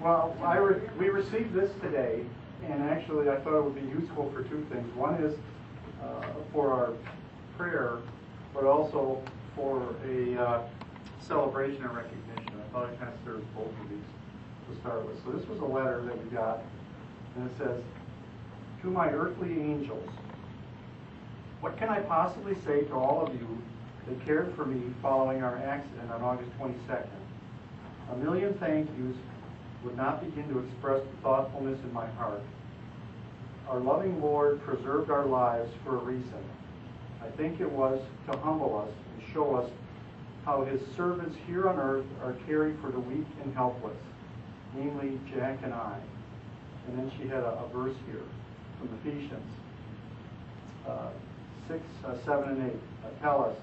Well, we received this today, and actually I thought it would be useful for two things. One is for our prayer, but also for a celebration and recognition. I thought it kind of serves both of these to start with. So this was a letter that we got, and it says, "To my earthly angels, what can I possibly say to all of you that cared for me following our accident on August 22nd? A million thank yous would not begin to express the thoughtfulness in my heart. Our loving Lord preserved our lives for a reason. I think it was to humble us and show us how His servants here on earth are caring for the weak and helpless, namely Jack and I." And then she had a verse here from Ephesians 6, 7, and 8. Tell us,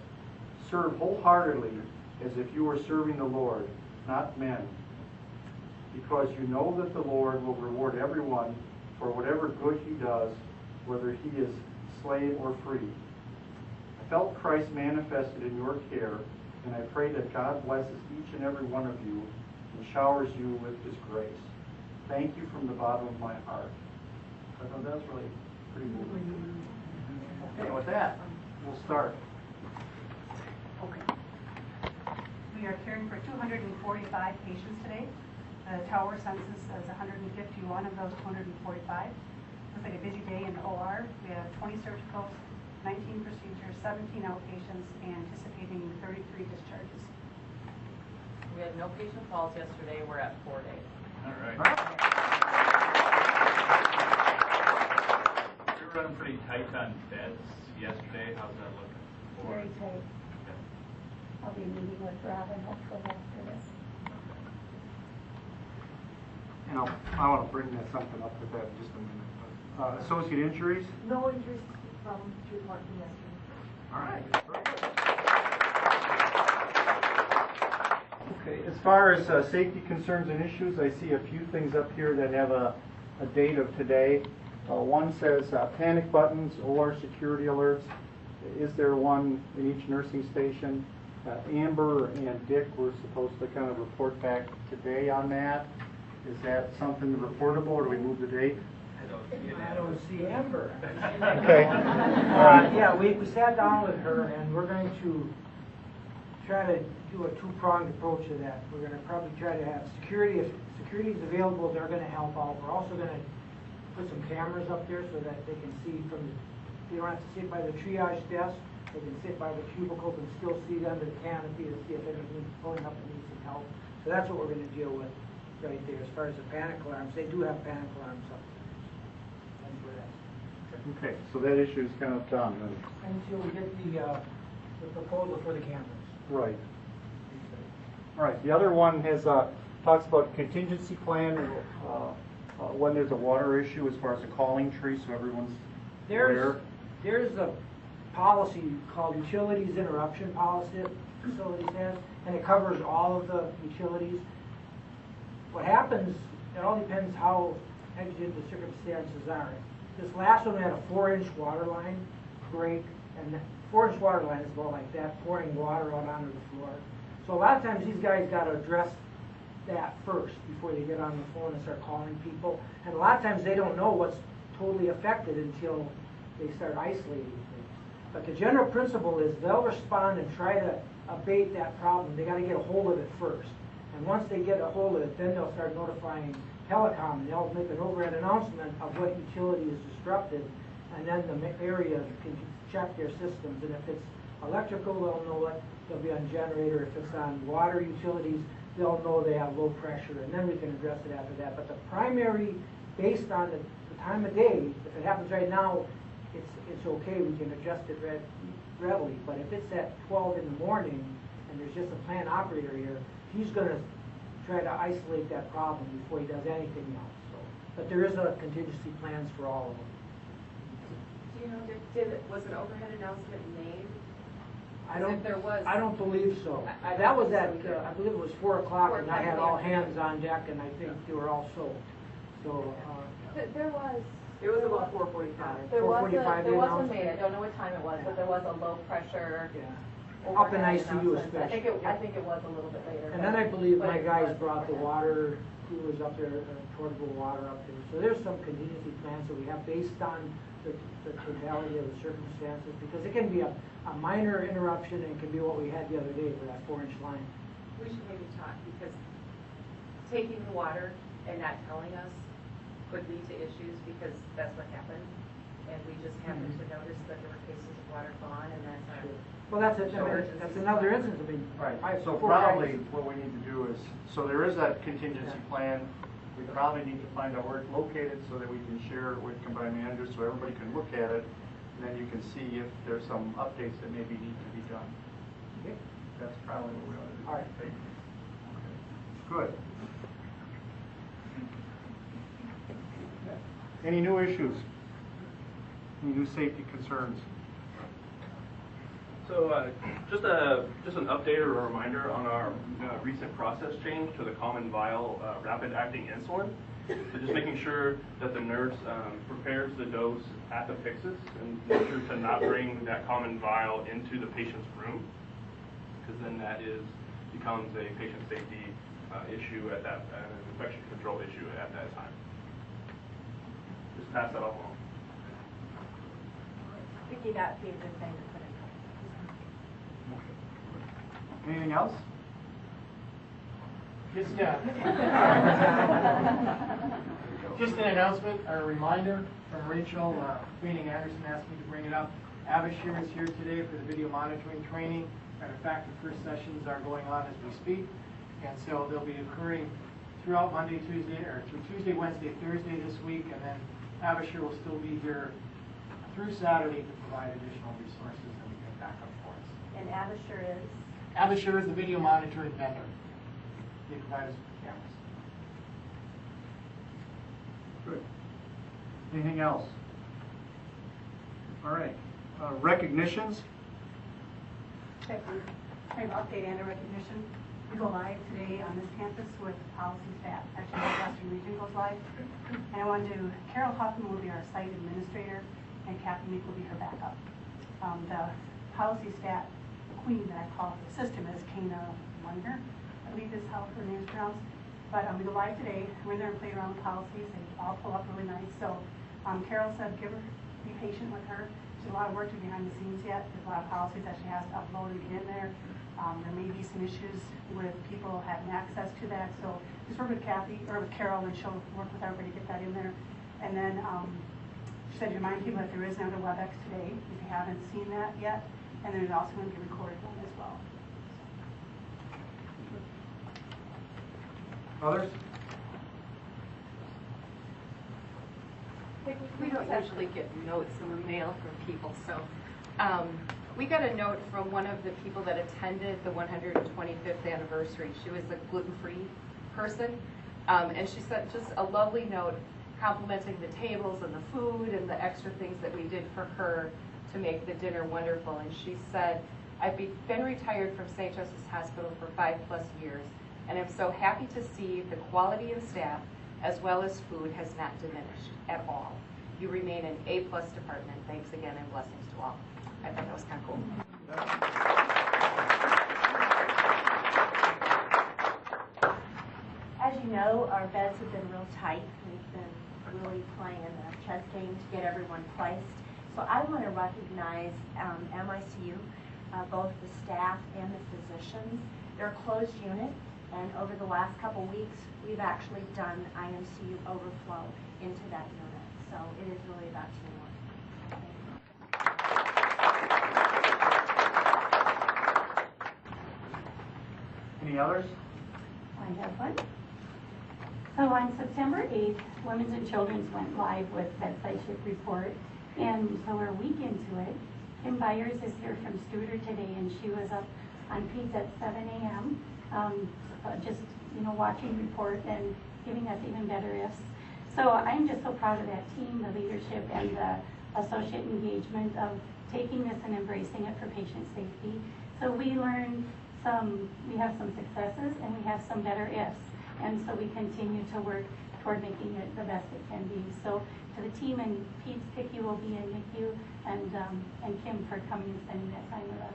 "Serve wholeheartedly as if you were serving the Lord, not men, because you know that the Lord will reward everyone for whatever good he does, whether he is slave or free. I felt Christ manifested in your care, and I pray that God blesses each and every one of you and showers you with His grace. Thank you from the bottom of my heart." I thought that was really pretty moving. Okay, with that, we'll start. Okay. We are caring for 245 patients today. The tower census is 151 of those 245. Looks like a busy day in the OR. We have 20 surgicals, 19 procedures, 17 outpatients, and anticipating 33 discharges. We had no patient calls yesterday. We're at 4 days. All right. We were running pretty tight on beds yesterday. How's that looking? Very tight. I'll be meeting with Robin hopefully after this. And I want to bring something up with that in just a minute. Associate injuries? No injuries from report from yesterday. All right. Okay, as far as safety concerns and issues, I see a few things up here that have a date of today. One says panic buttons or security alerts. Is there one in each nursing station? Amber and Dick were supposed to kind of report back today on that. Is that something reportable, or do we move the date? I don't see Amber. Okay. Yeah, we sat down with her, and we're going to try to do a two-pronged approach to that. We're going to probably try to have security. If security is available, they're going to help out. We're also going to put some cameras up there so that they can see from the, they don't have to sit by the triage desk. They can sit by the cubicles and still see under the canopy to see if anything's pulling up and needs some help. So that's what we're going to deal with right there. As far as the panic alarms, they do have panic alarms up there. That's where that's. Okay, so that issue is kind of done. Until we get the proposal for the cameras. Right. All right. The other one has talks about contingency plan when there's a water issue as far as a calling tree, so everyone's aware. There's a policy called Utilities Interruption Policy that facilities has, and it covers all of the utilities. What happens, it all depends how exigent the circumstances are. This last one we had a 4-inch water line break, and the 4-inch water line is about like that, pouring water out onto the floor. So a lot of times these guys got to address that first before they get on the phone and start calling people. And a lot of times they don't know what's totally affected until they start isolating things. But the general principle is they'll respond and try to abate that problem. They got to get a hold of it first. And once they get a hold of it, then they'll start notifying telecom, and they'll make an overhead announcement of what utility is disrupted, and then the area can check their systems. And if it's electrical, they'll know it. They'll be on generator. If it's on water utilities, they'll know they have low pressure, and then we can address it after that. But the primary, based on the time of day, if it happens right now, it's okay. We can adjust it readily. But if it's at 12 in the morning and there's just a plant operator here, he's going to try to isolate that problem before he does anything else. So, but there is a contingency plans for all of them. Do you know, was an overhead announcement made? I don't. If there was, I don't believe so. That was at I believe it was 4 o'clock, and I had all hands on deck, and I think they were all sold. So There was. it was about 4:45. There was one made. I don't know what time it was, but there was a low pressure. yeah. Up in overhead ICU announcement. especially. I think it was a little bit later. And then I believe my guys brought the water coolers up there, portable water up there. So there's some contingency plans that we have based on the totality of the circumstances, because it can be a minor interruption, and it can be what we had the other day for that 4-inch line. We should maybe talk, because taking the water and not telling us could lead to issues, because that's what happened. And we just happened to notice that there were cases of water gone, and that's our... Well, that's another instance. I mean, Right, so 4 probably guys. what we need to do is, so there is that contingency plan. We probably need to find out where it's located so that we can share it with combined managers so everybody can look at it, and then you can see if there's some updates that maybe need to be done. Okay. That's probably what we ought to do. All right. Okay. Good. Any new issues? Any new safety concerns? So just an update or a reminder on our recent process change to the common vial rapid-acting insulin. So just making sure that the nurse prepares the dose at the Pyxis, and make sure to not bring that common vial into the patient's room, because then that becomes a patient safety issue at that, infection control issue at that time. Just pass that off along. Vicki, that'd be a good thing to put in. Anything else? Just an announcement or a reminder from Rachel. Queening Anderson asked me to bring it up. Abashir is here today for the video monitoring training. Matter of fact, the first sessions are going on as we speak. And so they'll be occurring throughout Monday, Tuesday, or through Tuesday, Wednesday, Thursday this week. And then Abashir will still be here through Saturday to provide additional resources and backup for us. And Abashir is? Abashir is the video monitoring vendor. They provide us with cameras. Good. Anything else? All right. Recognitions? Okay, kind of update and a recognition. We go live today on this campus with policy staff. Actually, the Western Region goes live. And I wanted to, Carol Huffman will be our site administrator, and Kathy Meek will be her backup. The policy staff, the queen that I call the system is Kana Munger, I believe is how her name is pronounced. But we go live today. We're in there and play around with policies. They all pull up really nice. So Carol said, be patient with her. She's a lot of work to do behind the scenes yet. There's a lot of policies that she has to upload and get in there. There may be some issues with people having access to that. So just work with Kathy or with Carol, and she'll work with everybody to get that in there. And then she said to remind people that there is another WebEx today if you haven't seen that yet. And there's also going to be a recorded one as well. Others? We don't usually get notes in the mail from people, so we got a note from one of the people that attended the 125th anniversary. She was a gluten-free person, and she sent just a lovely note complimenting the tables and the food and the extra things that we did for her to make the dinner wonderful. And she said, I've been retired from St. Joseph's Hospital for 5+ years, and I'm so happy to see the quality of staff as well as food has not diminished at all. You remain an A+ department. Thanks again, and blessings to all. I thought that was kind of cool. As you know, our beds have been real tight. We've been really playing a chess game to get everyone placed. So I want to recognize MICU, both the staff and the physicians. They're a closed unit, and over the last couple weeks, we've actually done IMCU overflow into that unit. So it is really about teamwork. Any others? I have one. So on September 8th, Women's and Children's went live with Bedside Shift Report, and so we're a week into it. Kim Byers is here from Studer today, and she was up on Peds at 7 a.m. Just watching report and giving us even better ifs. So I'm just so proud of that team, the leadership, and the associate engagement of taking this and embracing it for patient safety. So we learned we have some successes and we have some better ifs. And so we continue to work toward making it the best it can be. So to the team in Pete's, PICU will be in NICU, and Kim for coming and spending that time with us.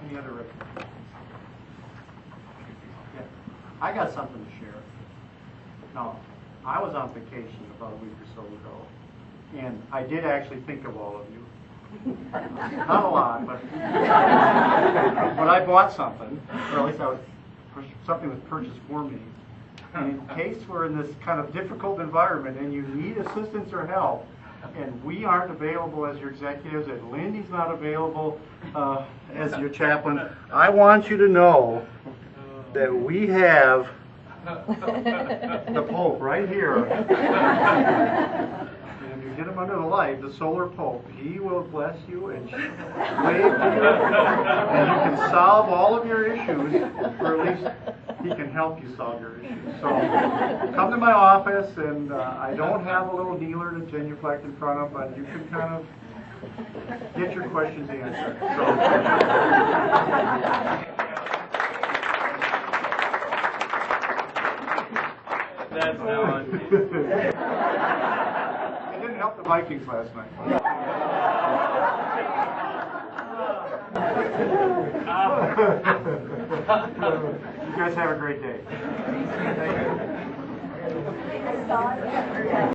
Any other recommendations? Yeah. I got something to share. Now, I was on vacation about a week or so ago, and I did actually think of all of you. Not a lot, but I bought something, or at least something was purchased for me. And in case we're in this kind of difficult environment and you need assistance or help, and we aren't available as your executives, and Lindy's not available as your chaplain, I want you to know that we have the Pope right here. And you get him under the light, the solar Pope, he will bless you and wave to you, and you can solve all of your issues, or at least he can help you solve your issues. So come to my office, and I don't have a little kneeler to genuflect in front of, but you can kind of get your questions answered. That's now on. It didn't help the Vikings last night. You guys have a great day.